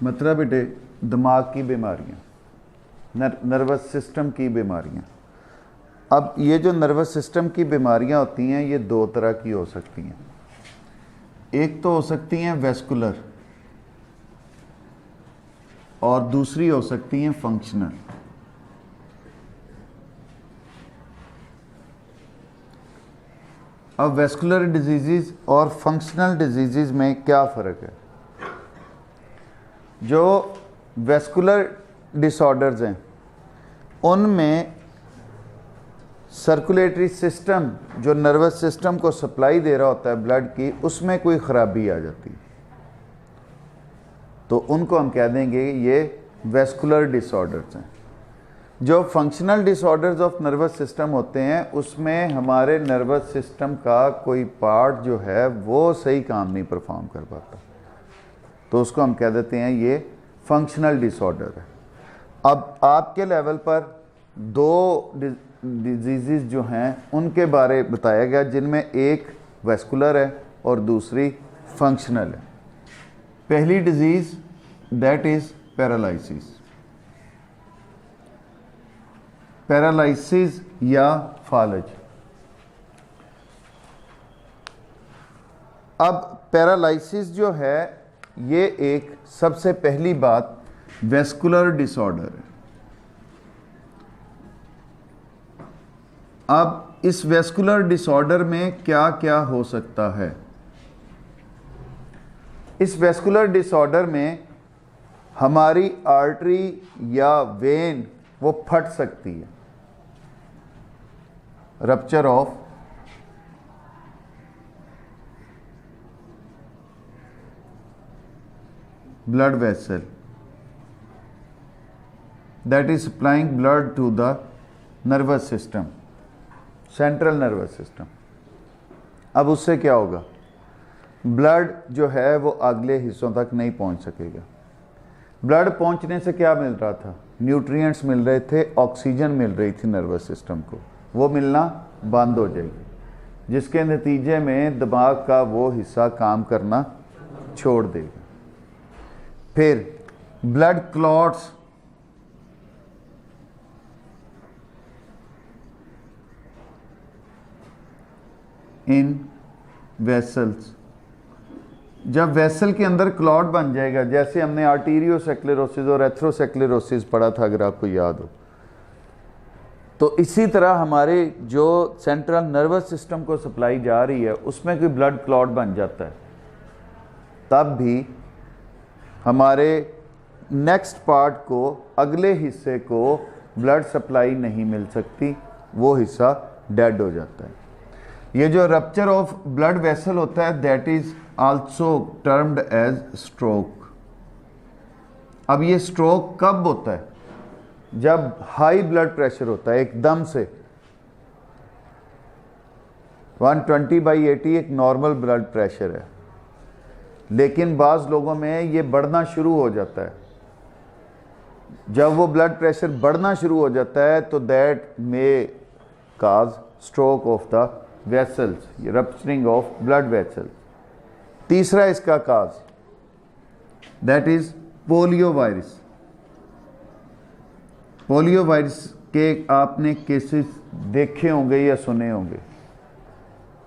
मतलब बेटे दिमाग की बीमारियाँ, नर्वस सिस्टम की बीमारियाँ। अब ये जो नर्वस सिस्टम की बीमारियाँ होती हैं ये दो तरह की हो सकती हैं। एक तो हो सकती हैं वेस्कुलर और दूसरी हो सकती हैं फंक्शनल। अब वेस्कुलर डिजीज़ और फंक्शनल डिजीज़ में क्या फ़र्क है? जो वेस्कुलर डिसऑर्डर्स हैं उनमें सर्कुलेटरी सिस्टम जो नर्वस सिस्टम को सप्लाई दे रहा होता है ब्लड की, उसमें कोई ख़राबी आ जाती है तो उनको हम कह देंगे ये वेस्कुलर डिसऑर्डर्स हैं। जो functional disorders of nervous system होते हैं उसमें हमारे नर्वस सिस्टम का कोई पार्ट जो है वो सही काम नहीं परफॉर्म कर पाता, तो उसको हम कह देते हैं ये फंक्शनल डिसऑर्डर है। अब आपके लेवल पर दो डिजीज़ जो हैं उनके बारे बताया गया, जिनमें एक वेस्कुलर है और दूसरी फंक्शनल है। पहली disease that is paralysis. Paralysis या फालज। अब पैरालिसिस जो है ये एक सबसे पहली बात वेस्कुलर डिसऑर्डर है। अब इस वेस्कुलर डिसऑर्डर में क्या क्या हो सकता है? इस वेस्कुलर डिसऑर्डर में हमारी आर्टरी या वेन वो फट सकती है, rupture of blood vessel that is supplying blood to the nervous system, central nervous system। अब उससे क्या होगा? ब्लड जो है वो अगले हिस्सों तक नहीं पहुंच सकेगा। ब्लड पहुंचने से क्या मिल रहा था? न्यूट्रिएंट्स मिल रहे थे, ऑक्सीजन मिल रही थी नर्वस सिस्टम को, वो मिलना बंद हो जाएगी, जिसके नतीजे में दिमाग का वो हिस्सा काम करना छोड़ देगा। फिर ब्लड क्लॉट्स, इन वेसल्स। जब वेसल के अंदर क्लॉट बन जाएगा, जैसे हमने आर्टीरियोसेक्लेरोसिस और एथ्रोसेक्लेरोसिस पढ़ा था अगर आपको याद हो, तो इसी तरह हमारे जो सेंट्रल नर्वस सिस्टम को सप्लाई जा रही है उसमें कोई ब्लड क्लॉट बन जाता है, तब भी हमारे नेक्स्ट पार्ट को, अगले हिस्से को ब्लड सप्लाई नहीं मिल सकती, वो हिस्सा डेड हो जाता है। ये जो रप्चर ऑफ ब्लड वेसल होता है that is also termed as stroke. अब ये स्ट्रोक कब होता है? जब हाई ब्लड प्रेशर होता है एकदम से। 120/80 एक नॉर्मल ब्लड प्रेशर है, लेकिन बाज़ लोगों में ये बढ़ना शुरू हो जाता है। जब वो ब्लड प्रेशर बढ़ना शुरू हो जाता है तो that may cause stroke of the vessels, rupturing of blood vessels. तीसरा इसका cause that is polio virus. Polio virus के आपने केसेस देखे होंगे या सुने होंगे।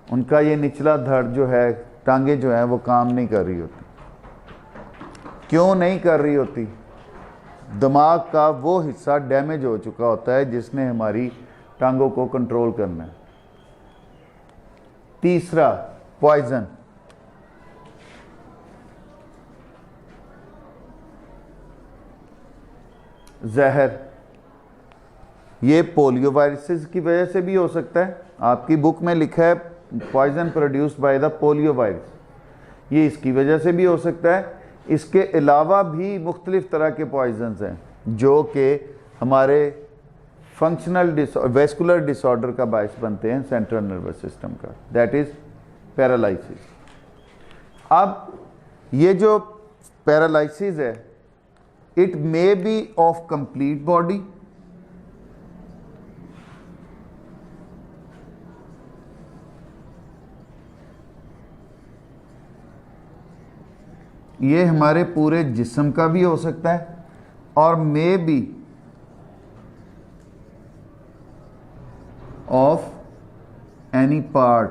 उनका ये निचला धड़ जो है, टांगे जो है वो काम नहीं कर रही होती। क्यों नहीं कर रही होती? दिमाग का वो हिस्सा डैमेज हो चुका होता है जिसने हमारी टांगों को कंट्रोल करना है। तीसरा पॉइजन। जहर। ये पोलियो वायरसेस की वजह से भी हो सकता है। आपकी बुक में लिखा है poison produced by the polio virus, ये इसकी वजह से भी हो सकता है। इसके अलावा भी मुख्तलिफ तरह के पॉइजन्स हैं जो कि हमारे फंक्शनल वेस्कुलर डिसऑर्डर का बायस बनते हैं सेंट्रल नर्वस सिस्टम का, दैट इज पैरालिसिस। अब ये जो पैरालिसिस है it may be of complete body, ये हमारे पूरे जिस्म का भी हो सकता है और may be of any part,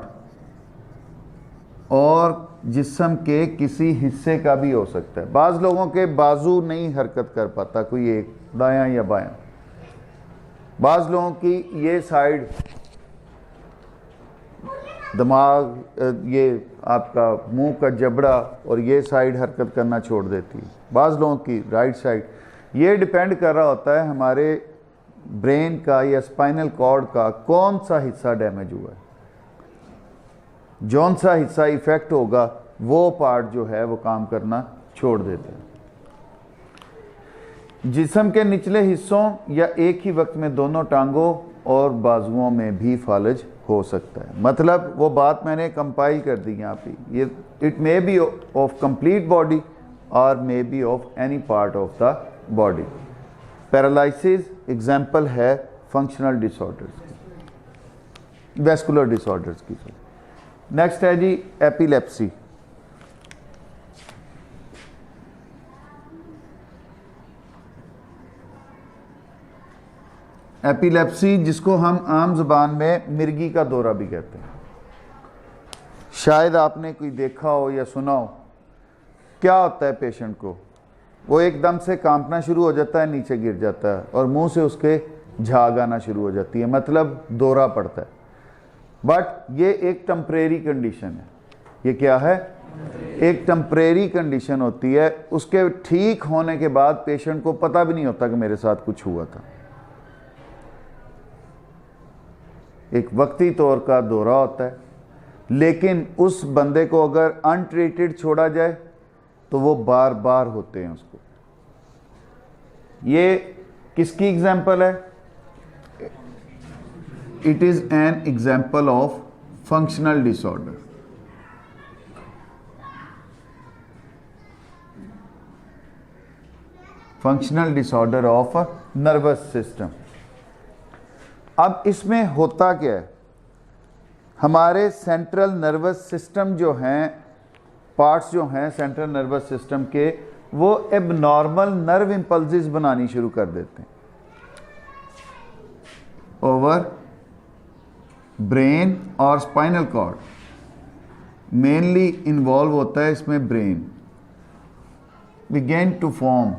और जिस्म के किसी हिस्से का भी हो सकता है। बाज़ लोगों के बाजू नहीं हरकत कर पाता, कोई एक दायां या बायां। बाज़ लोगों की ये साइड दिमाग, ये आपका मुंह का जबड़ा और ये साइड हरकत करना छोड़ देती है, बाज़ लोगों की राइट साइड। ये डिपेंड कर रहा होता है हमारे ब्रेन का या स्पाइनल कॉर्ड का कौन सा हिस्सा डैमेज हुआ है। जौन सा हिस्सा इफेक्ट होगा वो पार्ट जो है वो काम करना छोड़ देते हैं। जिस्म के निचले हिस्सों या एक ही वक्त में दोनों टांगों और बाजुओं में भी फालज हो सकता है। मतलब वो बात मैंने कंपाइल कर दी यहाँ पे, ये it may be of complete body और may be of any part of the body. Paralysis example है फंक्शनल डिसऑर्डर्स की, वैस्कुलर डिसऑर्डर्स की। नेक्स्ट है जी एपिलेप्सी। एपिलेप्सी जिसको हम आम ज़बान में मिर्गी का दौरा भी कहते हैं, शायद आपने कोई देखा हो या सुना हो। क्या होता है पेशेंट को, वो एकदम से कांपना शुरू हो जाता है, नीचे गिर जाता है और मुंह से उसके झाग आना शुरू हो जाती है, मतलब दौरा पड़ता है। बट ये एक टेम्परेरी कंडीशन है। ये क्या है? एक टेम्परेरी कंडीशन होती है। उसके ठीक होने के बाद पेशेंट को पता भी नहीं होता कि मेरे साथ कुछ हुआ था। एक वक्ती तौर का दौरा होता है, लेकिन उस बंदे को अगर अनट्रीटेड छोड़ा जाए तो वो बार बार होते हैं उसको। ये किसकी एग्जाम्पल है? It is an example of functional disorder. Functional disorder of nervous system. अब इसमें होता क्या है, हमारे सेंट्रल नर्वस सिस्टम जो हैं, पार्ट्स जो हैं सेंट्रल नर्वस सिस्टम के, वो एबनॉर्मल नर्व इंपल्सेस बनानी शुरू कर देते हैं ओवर ब्रेन और स्पाइनल कॉर्ड। मेनली इन्वॉल्व होता है इसमें brain. Begin to form,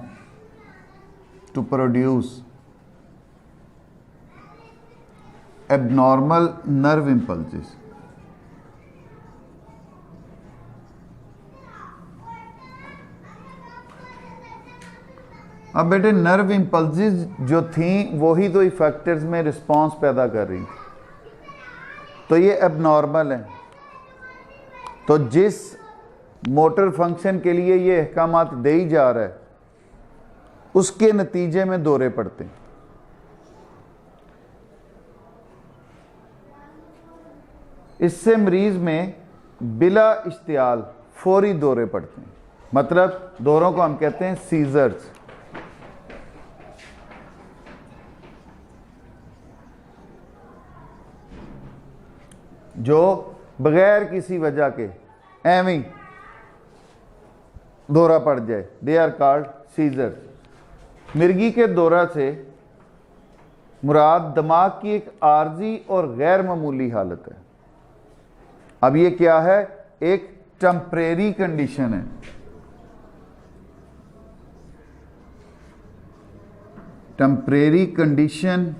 to produce abnormal nerve impulses। अब बेटे नर्व इंपल्सेस जो थी वही तो इफेक्टर्स में रिस्पांस पैदा कर रही थी, तो ये एबनॉर्मल है। तो जिस मोटर फंक्शन के लिए ये अहकामात दे ही जा रहा है, उसके नतीजे में दौरे पड़ते हैं। इससे मरीज में बिला इश्तियाल फौरी दौरे पड़ते हैं। मतलब दौरों को हम कहते हैं सीजर्स। जो बगैर किसी वजह के एवं ही दौरा पड़ जाए, दे आर कॉल्ड सीजर्स। मिर्गी के दौरा से मुराद दिमाग की एक आर्जी और गैर मामूली हालत है। अब ये क्या है? एक टेम्परेरी कंडीशन है। Temporary condition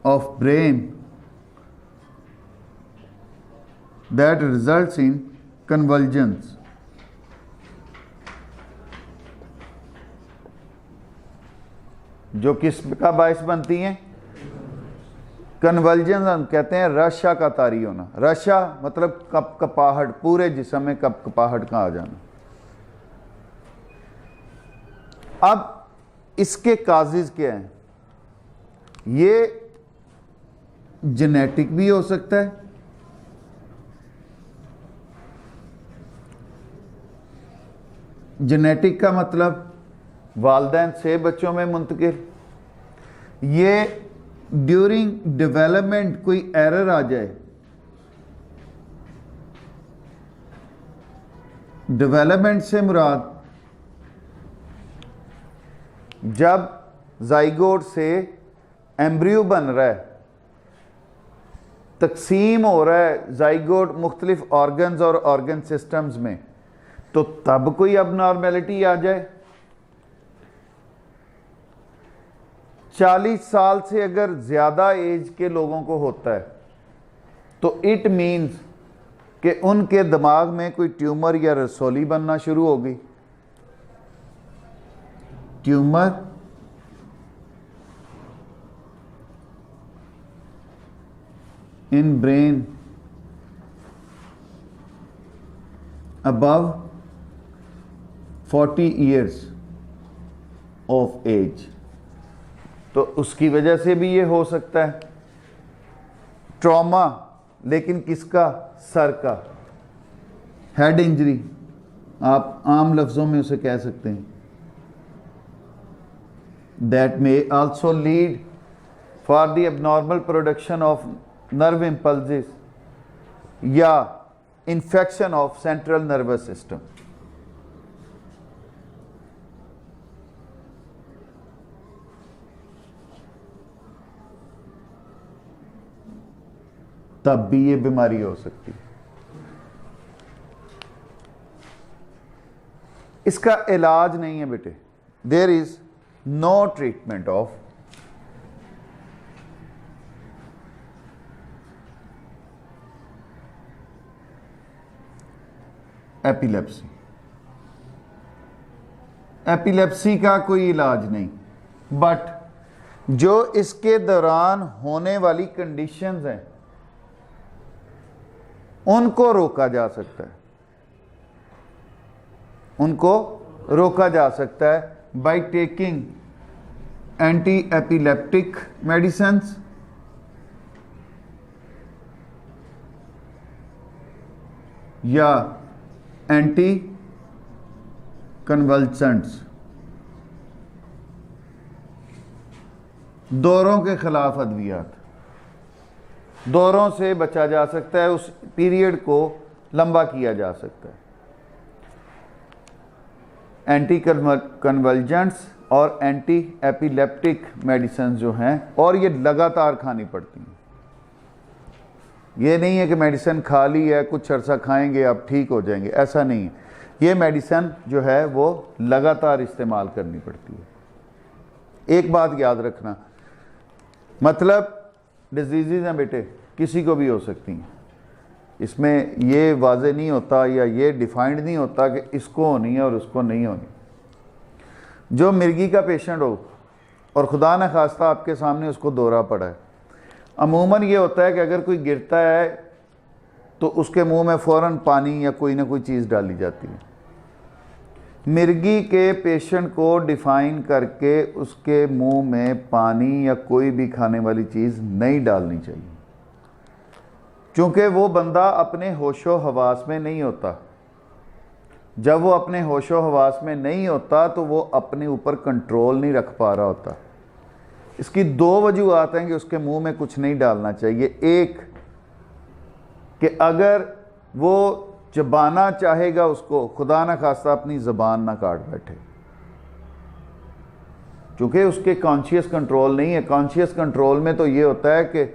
of brain that results in convulsions. जो किस का बायस बनती हैं? कन्वल्जन हम कहते हैं रशा का तारी होना। रशा मतलब कप कपाहट, पूरे जिस्म में कप कपाहट का आ जाना। अब इसके काजिज क्या हैं? ये जेनेटिक भी हो सकता है, जेनेटिक का मतलब वालिदैन से बच्चों में मुंतकिल। ये ड्यूरिंग डेवलपमेंट कोई एरर आ जाए डेवलपमेंट से मुराद जब जाइगोट से एम्ब्रियो बन रहा है, तकसीम हो रहा है जाइगोट मुख्तलिफ ऑर्गन्स और ऑर्गन सिस्टम्स में, तो तब कोई अबनॉर्मेलिटी आ जाए। 40 साल से अगर ज़्यादा एज के लोगों को होता है तो इट मीन्स कि उनके दिमाग में कोई ट्यूमर या रसौली बनना शुरू हो गई। Tumour in brain above 40 years of age, तो उसकी वजह से भी ये हो सकता है। ट्रॉमा, लेकिन किसका? सर का, हेड इंजरी, आप आम लफ्ज़ों में उसे कह सकते हैं। That may also lead for the abnormal production of nerve impulses या infection of central nervous system. तब भी ये बीमारी हो सकती है। इसका इलाज नहीं है बेटे, there is no treatment of epilepsy. Epilepsy का कोई इलाज नहीं, बट जो इसके दौरान होने वाली कंडीशंस हैं उनको रोका जा सकता है, उनको रोका जा सकता है by taking anti epileptic medicines या एंटी कन्वल्सेंट्स। दौरों के खिलाफ अद्वियात, दौरों से बचा जा सकता है, उस पीरियड को लंबा किया जा सकता है। एंटी कन्वल्जेंट्स और एंटी एपिलेप्टिक मेडिसिन जो हैं, और ये लगातार खानी पड़ती हैं। ये नहीं है कि मेडिसिन खा ली है, कुछ अर्सा खाएंगे आप ठीक हो जाएंगे, ऐसा नहीं है। ये मेडिसिन जो है वो लगातार इस्तेमाल करनी पड़ती है। एक बात याद रखना, मतलब डिजीज़ हैं बेटे, किसी को भी हो सकती हैं। इसमें ये वाज़े नहीं होता या ये डिफाइंड नहीं होता कि इसको होनी है और उसको नहीं होनी। जो मिर्गी का पेशेंट हो और खुदा न खास्ता आपके सामने उसको दौरा पड़ा है, अमूमन ये होता है कि अगर कोई गिरता है तो उसके मुंह में फ़ौरन पानी या कोई ना कोई चीज़ डाली जाती है। मिर्गी के पेशेंट को डिफ़ाइन करके उसके मुंह में पानी या कोई भी खाने वाली चीज़ नहीं डालनी चाहिए, क्योंकि वो बंदा अपने होशो हवास में नहीं होता। जब वो अपने होशो हवास में नहीं होता तो वो अपने ऊपर कंट्रोल नहीं रख पा रहा होता। इसकी दो वजूहत हैं कि उसके मुंह में कुछ नहीं डालना चाहिए। एक कि अगर वो चबाना चाहेगा उसको, खुदा ना खास्ता अपनी ज़बान ना काट बैठे, क्योंकि उसके कॉन्शियस कंट्रोल नहीं है। कॉन्शियस कंट्रोल में तो ये होता है कि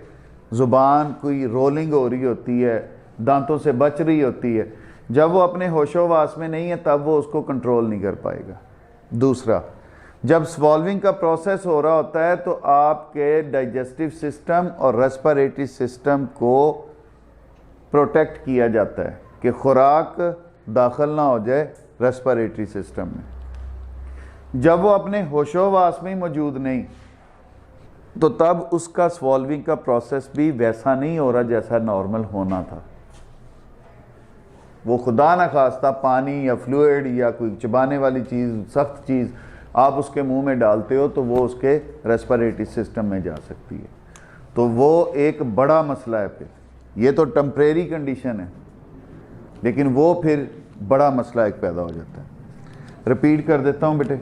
ज़ुबान कोई रोलिंग हो रही होती है, दांतों से बच रही होती है। जब वो अपने होशोवास में नहीं है तब वो उसको कंट्रोल नहीं कर पाएगा। दूसरा, जब स्वॉल्विंग का प्रोसेस हो रहा होता है तो आपके डाइजेस्टिव सिस्टम और रेस्पिरेटरी सिस्टम को प्रोटेक्ट किया जाता है कि खुराक दाखिल ना हो जाए रेस्पिरेटरी सिस्टम में। जब वो अपने होशोवास में मौजूद नहीं तो तब उसका स्वॉल्विंग का प्रोसेस भी वैसा नहीं हो रहा जैसा नॉर्मल होना था। वो खुदा ना खास्ता पानी या फ्लूइड या कोई चबाने वाली चीज़, सख्त चीज़ आप उसके मुंह में डालते हो तो वो उसके रेस्पिरेटरी सिस्टम में जा सकती है। तो वो एक बड़ा मसला है। फिर ये तो टेम्परेरी कंडीशन है, लेकिन वो फिर बड़ा मसला एक पैदा हो जाता है। रिपीट कर देता हूँ बेटे,